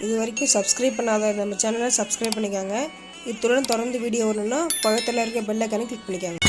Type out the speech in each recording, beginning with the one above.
இது வரைக்கும் சப்ஸ்கிரைப் பண்ணாத நம்ம சேனலை சப்ஸ்கிரைப் பண்ணிக்கோங்க. இத்துடன் தொடர்ந்து வீடியோ வரணும்னா பக்கத்தில் இருக்க பெல் ஐகானை கிளிக் பண்ணிக்கோங்க.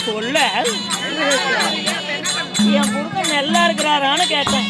சொல்ல என் புருஷன் நல்லா இருக்கிறாரான்னு கேட்டேன்.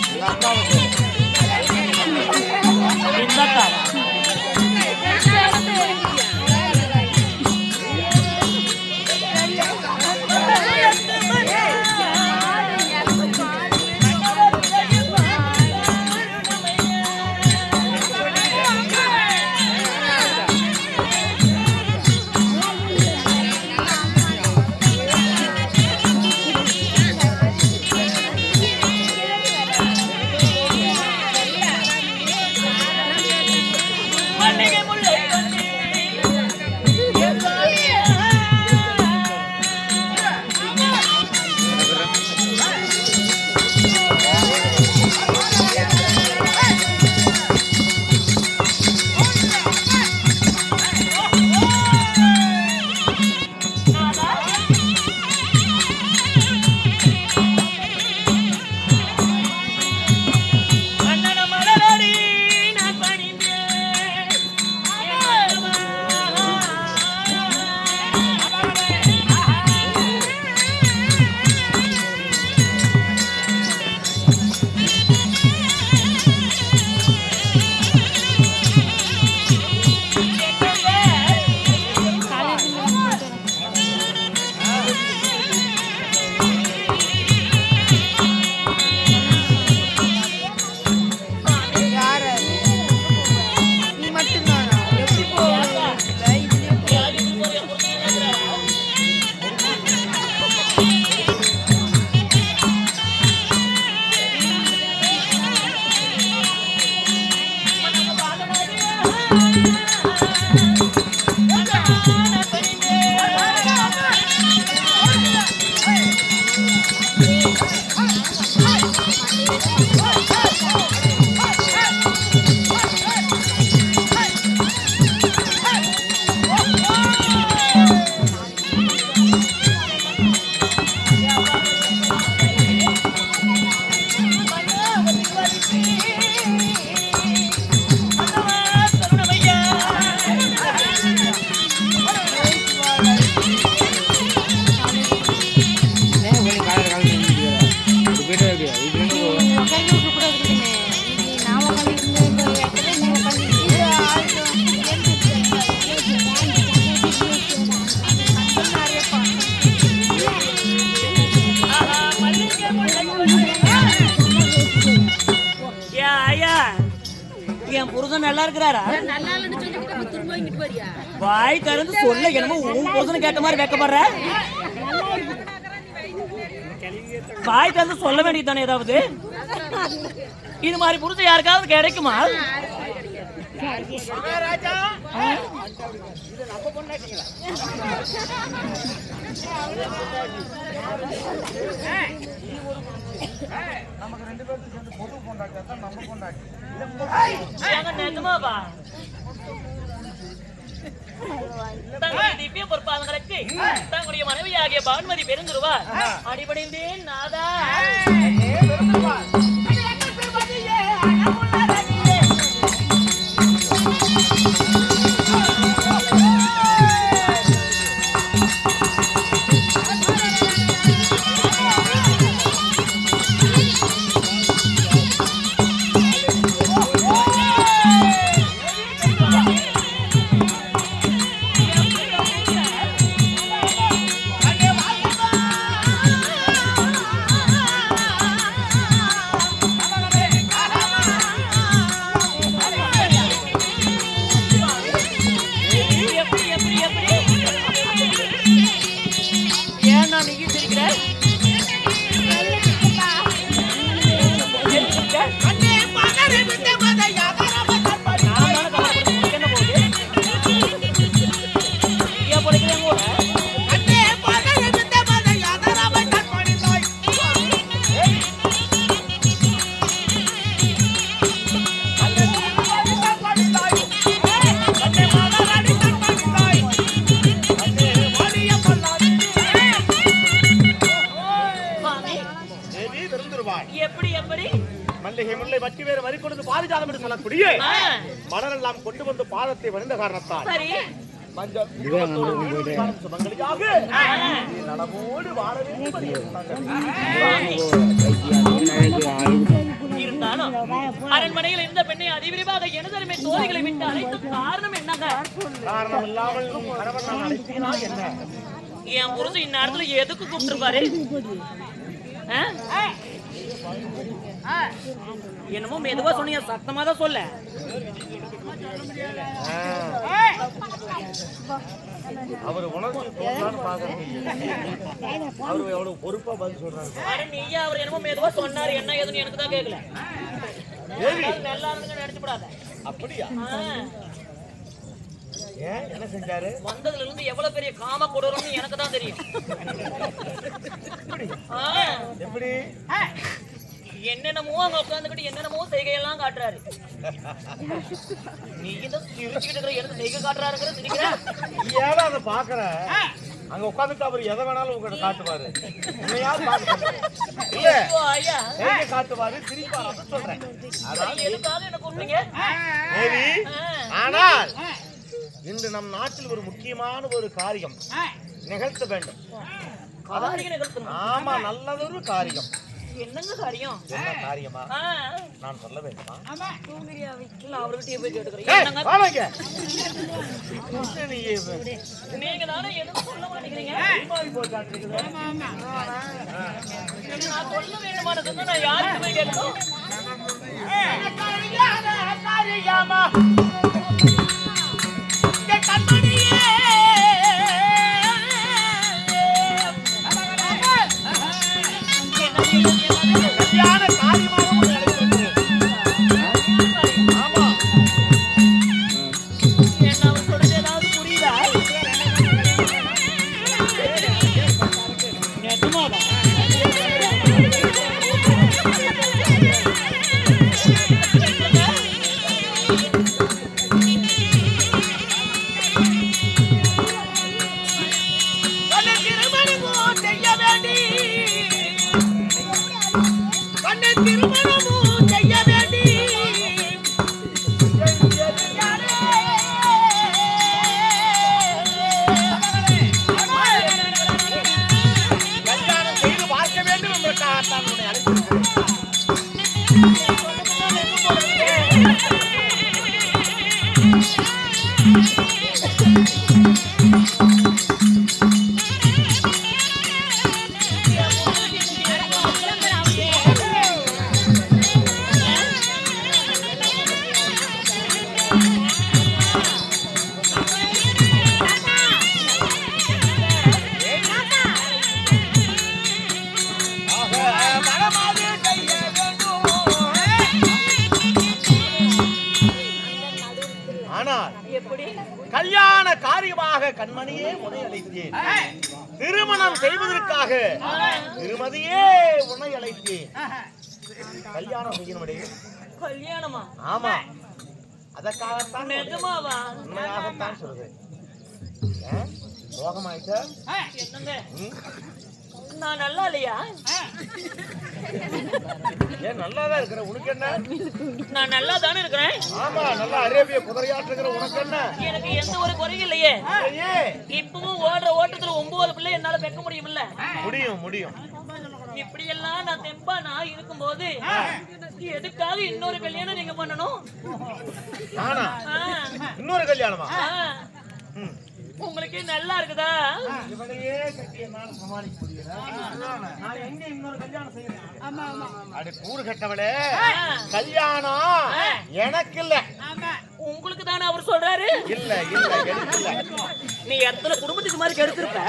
என் புருஷன் நல்லா இருக்கிறாரா? வாய் திறந்து சொல்ல என்னமோ உன் புருஷன் கேட்ட மாதிரி வைக்கப்படுற. வாய் திறந்து சொல்ல வேண்டியதானே ஏதாவது. இது மாதிரி புருஷன் யாருக்காவது கிடைக்குமா? நமக்கு ரெண்டு பேருக்கு சேர்ந்து பொது கொண்டாட்டா தான் நம்ம கொண்டாட்டி. நிஜமாவா? தங்களுடைய திவ்ய பொறுப்பாளர்களுக்கு தங்களுடைய மனைவியாகிய பானுமதி பெருந்துருவார் அடிபணிந்தேன் நாதா. எப்படி எப்படி எப்படி ஏன் நான் நீங்க சிரிக்கிற எப்படி எப்படி மல்லிகை முல்லை வட்டி வேறு வரி கொடுத்து பாதுகாதம் என்று சொல்லக்கூடிய மலரெல்லாம் கொண்டு வந்து பாதத்தை வணிந்த காரணத்தால் சரி மஞ்சள் சுமங்கலியாக நலமோடு வாழ வேண்டும் இருந்தாலும் அரண்மனையில் இருந்த பெண்ணை அதிவிரிவாக எனதருமை தோழிகளை விட்டு அழைத்த காரணம் என்னங்க? காரணம் இல்லாமல் கணவன் நான் அழைத்தீனா என்ன? என் புருஷன் இந்நேரத்துல எதுக்கு கூப்பிட்டுருப்பாரு? என்னமோ மெதுவா சொன்னீங்க, சத்தமா தான் சொல்ல. அவர் உணர்ச்சி அவரு எவ்வளவு பொறுப்பா பதில் சொல்றாரு. நீயா அவர் என்னமோ மெதுவா சொன்னாரு, என்ன ஏதுன்னு எனக்கு தான் கேட்கல. நல்லா நினைச்சுப்படாத. அப்படியா? ஏன் என்ன செஞ்சாரு? வந்ததுல இருந்து எவ்வளவு பெரிய காம கொடூரம்னு எனக்கு தான் தெரியும். எப்படி? என்னென்னமோ அங்க உட்காந்துக்கிட்டு என்னென்னமோ செய்கையெல்லாம் காட்டுறாரு. நீ இந்த சிரிச்சுக்கிட்டு இருக்கிற எனக்கு செய்கை காட்டுறாருங்கிற சிரிக்கிற. ஏன் அதை பாக்குற? அங்க உட்காந்துட்டு அவர் எதை வேணாலும் உங்களுக்கு காட்டுவாரு. இல்ல செய்கை காட்டுவாரு, சிரிப்பாரு சொல்றேன். அதான் எதுக்காக என்ன கூப்பிட்டீங்க? ஆனால் இன்று நம் நாட்டில் ஒரு முக்கியமான ஒரு காரியம் நிகழ்த்த வேண்டும். ஆமா, நல்லதொரு காரியம். என்னங்க காரியம்? என்ன காரியமா நான் சொல்ல வேண்டுமா? அவர்கிட்ட போய் கேட்டுக்கிறேன். நீங்க தானே எதுவும் சொல்ல மாட்டேங்கிறீங்க. நான் சொல்ல வேண்டுமானது நான் யாருக்கு போய் கேட்கணும்? கல்யாண காரியமாக கண்மணியே உன்னை அழைத்தேன். திருமணம் செய்வதற்காக திருமதியே உன்னை அழைத்தேன். கல்யாணம் செய்யணும். கல்யாணமா? ஆமா, அதற்காகத்தான் நிஜமாவா? உண்மையாகத்தான் சொல்றேன். ரோகமாயிட்டா? என்னங்க நான் நல்லா இல்லையா? ஏன் நல்லாதான் இருக்கிற? உனக்கு என்ன? நான் நல்லா தானே இருக்கிறேன். ஆமா, நல்லா அரேபிய குதிரையாட்டுகிற உனக்கு என்ன? எனக்கு எந்த ஒரு குறையும் இல்லையே. இப்பவும் ஓடுற ஓட்டத்துல 9 பிள்ளை என்னால வைக்க முடியும்ல? முடியும் முடியும். இப்படி எல்லாம் நான் தெம்பா நான் இருக்கும்போது எதுக்காக இன்னொரு கல்யாணம் நீங்க பண்ணணும்? நானா? இன்னொரு கல்யாணமா? உங்களுக்கு நல்லா இருக்குதா? இவனையே கட்டி என்னால சமாளிக்க முடியல. நான் எங்க இன்னொரு கல்யாணம் செய்யறேன்? அடி கூறு கட்டவளே, கல்யாணம் எனக்கு இல்ல. உங்களுக்கு தானே அவர் சொல்றாரு. இல்ல இல்ல எனக்கு இல்ல. நீ இடத்துல குடும்பத்துக்கு மாதிரி கெடுத்திருப்ப.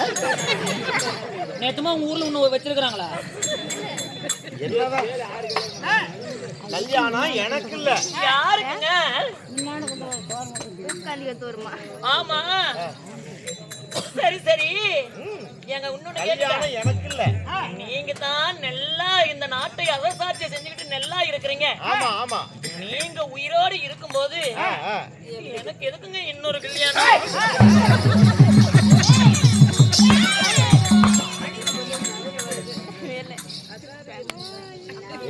நேத்துமா உங்க ஊர்ல ஒண்ணு வச்சிருக்காங்களா? என்னதான் கல்யாணம் எனக்கு இல்ல. யாருக்குங்க? ஆமா சரி சரி. எங்க இன்னொன்னு கல்யாணம் எனக்கு இல்ல. நீங்க தான் நல்லா இந்த நாட்டை அரசாட்சி செஞ்சுக்கிட்டு நல்லா இருக்கிறீங்க. ஆமா ஆமா. நீங்க உயிரோடு இருக்கும்போது எனக்கு எதுக்குங்க இன்னொரு கல்யாணம்?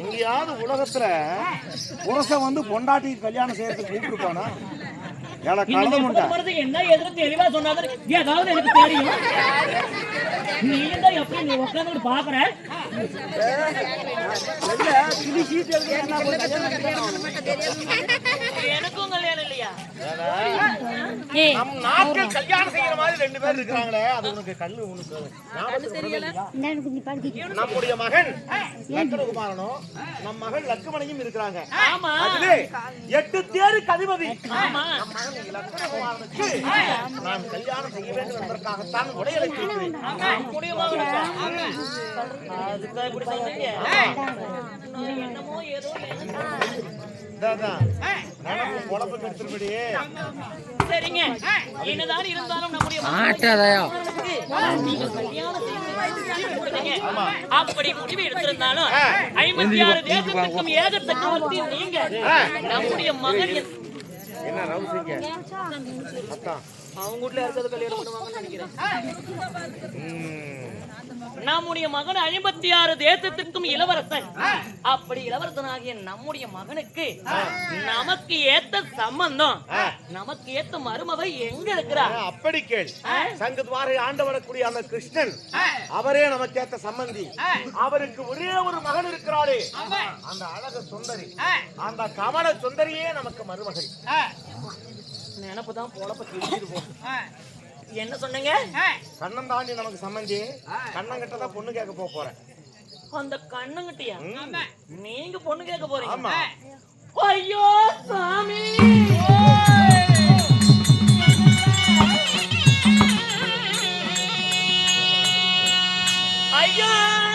எங்கேயாவது உலகத்துல புருஷன் வந்து பொண்டாட்டி கல்யாணம் செய்யறதுக்கு கூப்பிட்டுருப்பானா? என்ன எதிர்த்து தெளிவா சொன்னாதான் ஏதாவது எனக்கு தெரியும். நீங்க தான் எப்படி நீ உட்கார்ந்து பாக்குற? எனக்கும் கல்யாணம் இல்லையா? நம் நாட்டில் கல்யாணம் செய்யற மாதிரி 2 பேர் இருக்காங்களே, அது உனக்கு கண்ணு உனக்கு நம்முடைய மகன் லக்ஷ்மணகுமாரனும் நம் மகள் லட்சுமணியும் இருக்கிறாங்க. ஆமா. அதுவே 8 தேருக்கு அதிபதி. ஆமா. லக்ஷ்மணகுமாரனுக்கு நான் கல்யாணம் செய்ய வேண்டும் என்பதற்காகத்தான் உடையலை கேட்கிறேன். அதுக்காக இப்படி சொல்றீங்க? என்னமோ ஏதோ குழப்ப கெடுத்துருப்படி. சரிங்க, என்னதான் இருந்தாலும் நம்முடைய நீங்க கல்யாணம் அப்படி முடிவு எடுத்திருந்தாலும் 56 தேசத்துக்கும் ஏகத்துக்கு நீங்க நம்முடைய மகன் என்ன ரவுசிங்க அவங்க வீட்டுல இருக்கிறது கல்யாணம் பண்ணுவாங்கன்னு நினைக்கிறேன். நம்முடைய மகன் 56 தேசத்துக்கும் இளவரசன். அப்படி இளவரசனாகிய நம்முடைய மகனுக்கு நமக்கு ஏத்த சம்பந்தம், நமக்கு ஏத்த மருமவை எங்க இருக்கிறா? அப்படி கேள். சங்கத்வாரை ஆண்டு வரக்கூடிய அந்த கிருஷ்ணன் அவரே நமக்கு ஏத்த சம்பந்தி. அவருக்கு ஒரே ஒரு மகன் இருக்கிறாரே, அந்த அழக சுந்தரி, அந்த கமல சுந்தரியே நமக்கு மருமகள். நினப்புதான் பொழப்ப கிழிச்சிருப்போம். என்ன சொன்னீங்க? கண்ணன் தாண்டி நமக்கு சம்பந்தி. கண்ணங்கிட்ட தான் பொண்ணு கேட்க போறேன். அந்த கண்ணங்கிட்டியா நீங்க பொண்ணு கேட்க போறீங்க? ஆமா. ஐயோ சாமி, ஐயா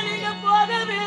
நீங்க போகவே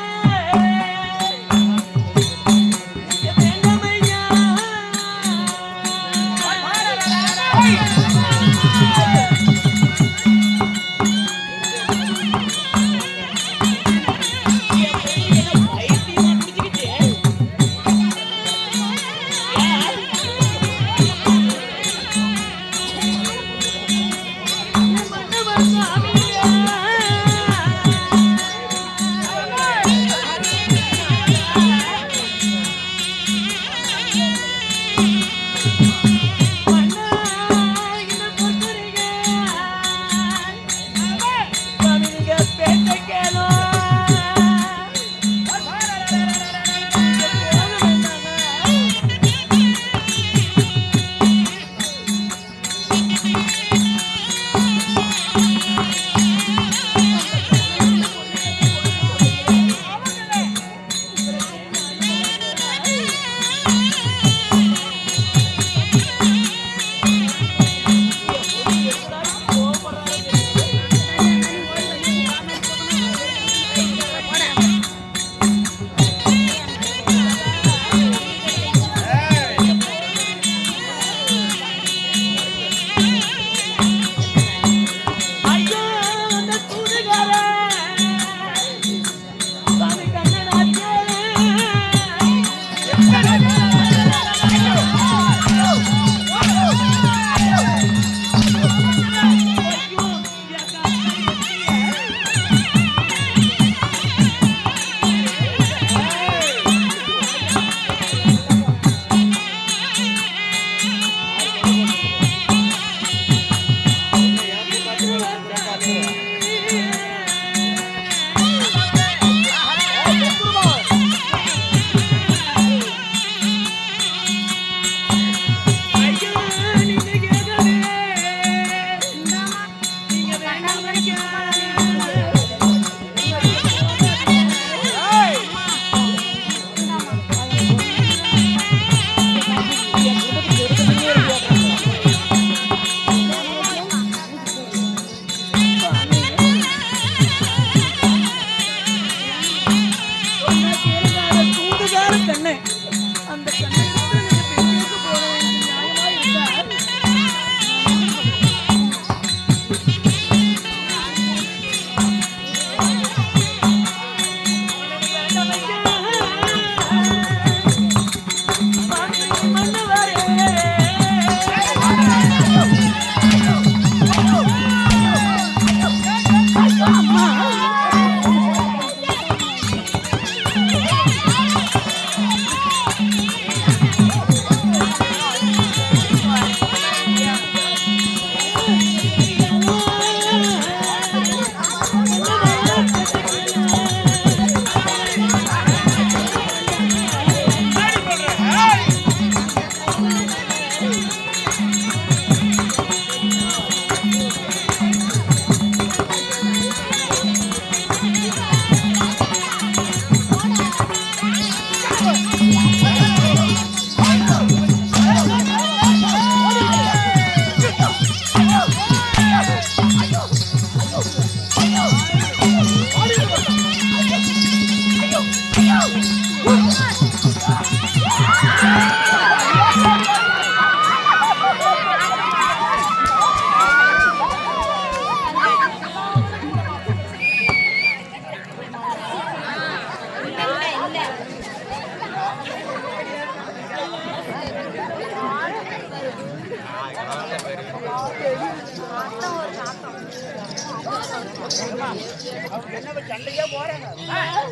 என்ன சண்டைக்கே போறாங்க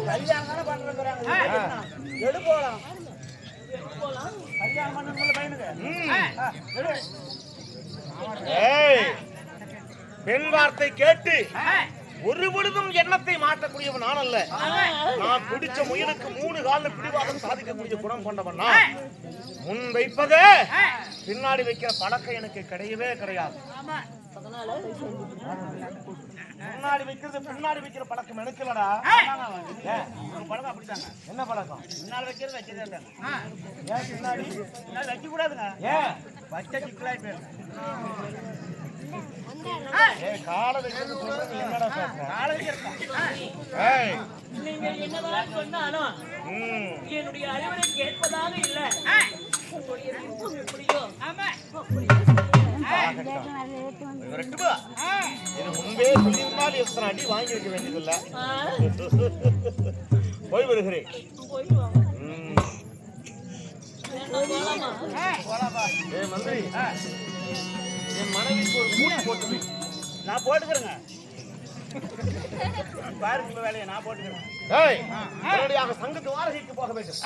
கல்யாணம் தானே பண்றாங்க எடு போலாம் கல்யாணம் பண்ண பையனுக்கு பெண் வார்த்தை கேட்டு ஒரு பொழுதும் எண்ணத்தை மாற்றக்கூடியவன் நான் அல்ல. நான் பிடிச்ச முயலுக்கு 3 கால பிடிவாதம் சாதிக்கக்கூடிய குணம் கொண்டவன் நான். முன் வைப்பது பின்னாடி வைக்கிற பழக்கம் எனக்கு கிடையவே கிடையாது. முன்னாடி வைக்கிறது பின்னாடி வைக்கிற பழக்கம் எனக்கு இல்லடா. பழக்கம் அப்படித்தாங்க. என்ன பழக்கம்? முன்னாடி வைக்கிறது வைக்கிறதே. ஏன் பின்னாடி வைக்க கூடாதுங்க? ஏன் வச்ச சிக்கலாய் போயிடும். நீங்க என்னதான் சொன்னாலும் என்னுடைய அறிவுரை கேட்பதாக இல்ல. உங்களுடைய விருப்பம் எப்படியோ முன்பே சொல்லியிருந்தால் எத்தனை அடி வாங்கி வைக்க வேண்டியதில்ல. போய் வருகிறேன். மந்திரி என் மனைவிக்கு ஒரு மூடி போட்டு நான் போட்டுக்கிறேங்க. பாருங்க வேலையை நான் போட்டுக்கிறேன். சங்கத்து வாரகைக்கு போக வேண்டும்.